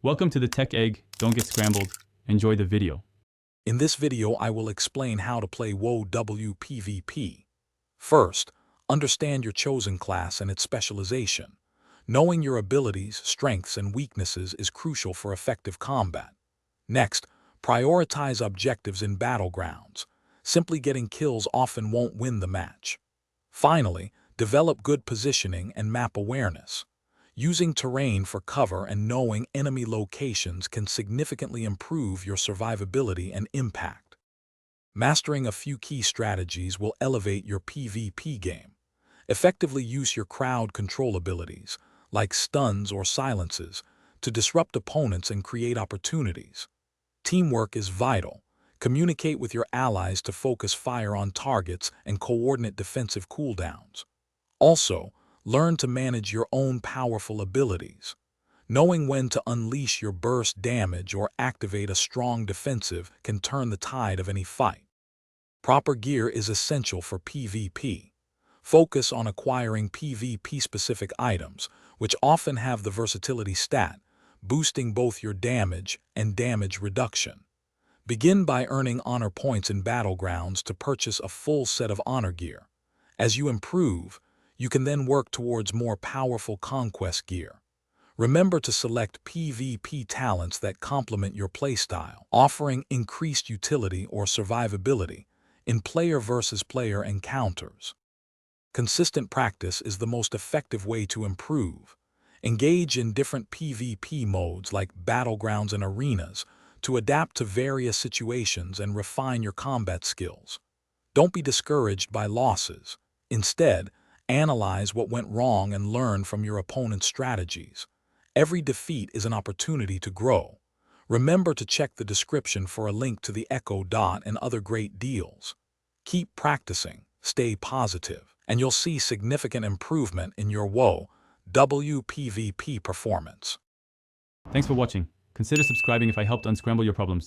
Welcome to the Tech Egg. Don't get scrambled. Enjoy the video. In this video, I will explain how to play WoW PvP. First, understand your chosen class and its specialization. Knowing your abilities, strengths, and weaknesses is crucial for effective combat. Next, prioritize objectives in battlegrounds. Simply getting kills often won't win the match. Finally, develop good positioning and map awareness. Using terrain for cover and knowing enemy locations can significantly improve your survivability and impact. Mastering a few key strategies will elevate your PvP game. Effectively use your crowd control abilities, like stuns or silences, to disrupt opponents and create opportunities. Teamwork is vital. Communicate with your allies to focus fire on targets and coordinate defensive cooldowns. Also, learn to manage your own powerful abilities. Knowing when to unleash your burst damage or activate a strong defensive can turn the tide of any fight. Proper gear is essential for PvP. Focus on acquiring PvP-specific items, which often have the versatility stat, boosting both your damage and damage reduction. Begin by earning honor points in battlegrounds to purchase a full set of honor gear. As you improve, you can then work towards more powerful conquest gear. Remember to select PvP talents that complement your playstyle, offering increased utility or survivability in player versus player encounters. Consistent practice is the most effective way to improve. Engage in different PvP modes like battlegrounds and arenas to adapt to various situations and refine your combat skills. Don't be discouraged by losses. Instead, analyze what went wrong and learn from your opponent's strategies. Every defeat is an opportunity to grow. Remember to check the description for a link to the Echo Dot and other great deals. Keep practicing, stay positive, and you'll see significant improvement in your WoW PvP performance. Thanks for watching. Consider subscribing if I helped unscramble your problems.